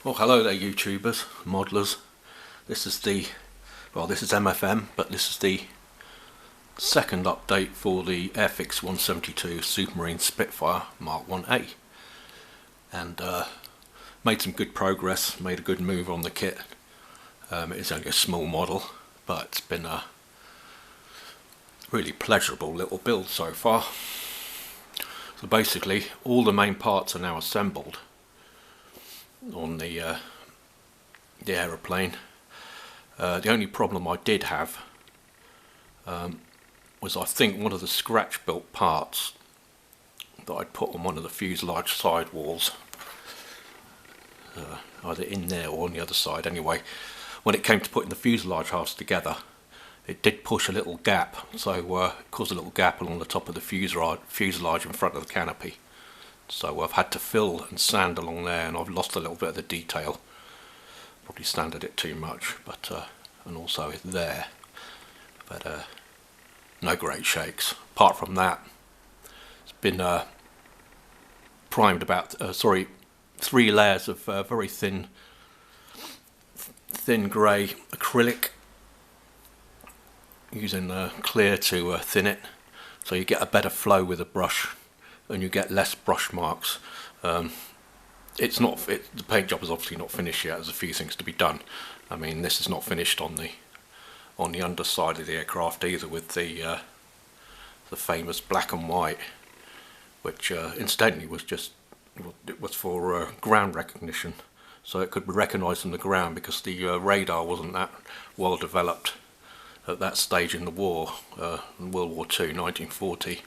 Well, hello there YouTubers, modelers. This is MFM, but this is the second update for the Airfix 172 Supermarine Spitfire Mark 1A. And made some good progress, made a good move on the kit. It is only a small model, but it's been a really pleasurable little build so far. So basically, all the main parts are now assembled on the aeroplane. The only problem I did have was I think one of the scratch built parts that I'd put on one of the fuselage side walls, either in there or on the other side. Anyway, when it came to putting the fuselage halves together, it did push a little gap, so it caused a little gap along the top of the fuselage in front of the canopy. So I've had to fill and sand along there, and I've lost a little bit of the detail. Probably sanded it too much, but and also there. But no great shakes. Apart from that, it's been primed about 3 layers of very thin grey acrylic, using clear to thin it, so you get a better flow with the brush and you get less brush marks. The paint job is obviously not finished yet. There's a few things to be done. I mean, this is not finished on the underside of the aircraft either, with the famous black and white, which incidentally was for ground recognition, so it could be recognised from the ground, because the radar wasn't that well developed at that stage in the war, in World War II, 1940.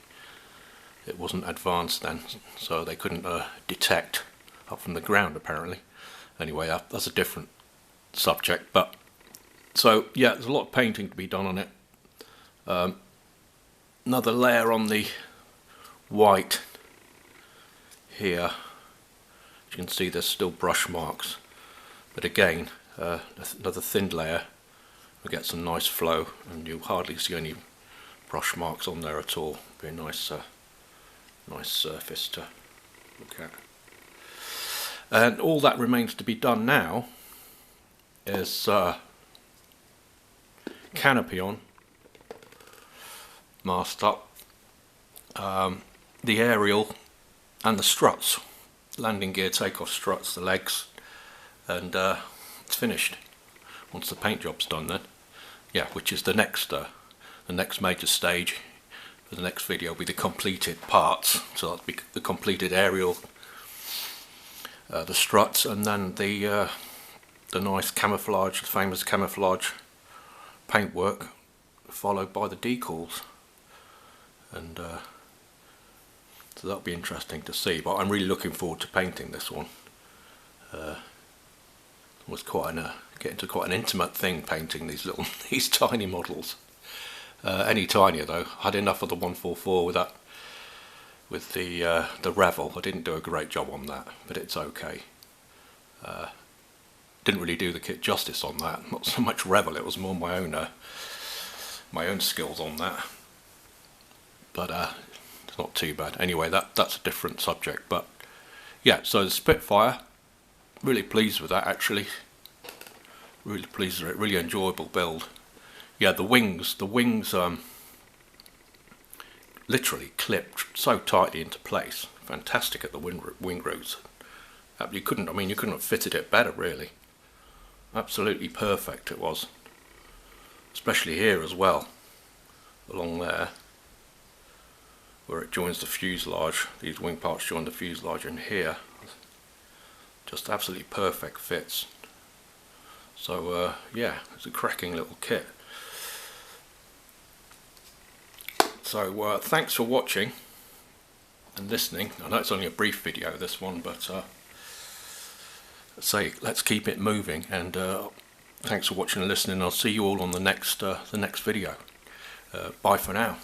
It wasn't advanced then, so they couldn't detect up from the ground apparently. Anyway, that's a different subject. But so yeah, there's a lot of painting to be done on it. Another layer on the white here. As you can see, there's still brush marks, but again, another thin layer will get some nice flow, and you'll hardly see any brush marks on there at all. Be a nice surface to look at. And all that remains to be done now is canopy on, mast up, the aerial and the struts, landing gear takeoff struts, the legs, and it's finished. Once the paint job's done then, yeah, which is the next major stage. The next video will be the completed parts, so that'll be the completed aerial, the struts, and then the nice camouflage, the famous camouflage paintwork, followed by the decals. And so that'll be interesting to see. But I'm really looking forward to painting this one. It was getting to quite an intimate thing, painting these tiny models. Any tinier though. I had enough of the 144 with the Revel. I didn't do a great job on that, but it's okay. Didn't really do the kit justice on that. Not so much Revel. It was more my own skills on that. But it's not too bad. Anyway, that's a different subject. But yeah, so the Spitfire, really pleased with that actually. Really pleased with it. Really enjoyable build. Yeah, the wings literally clipped so tightly into place. Fantastic at the wing roots. You couldn't have fitted it better really. Absolutely perfect it was. Especially here as well, along there, where it joins the fuselage. These wing parts join the fuselage, and here, just absolutely perfect fits. So yeah, it's a cracking little kit. So thanks for watching and listening. I know it's only a brief video, this one, but let's keep it moving. And thanks for watching and listening. I'll see you all on the next video. Bye for now.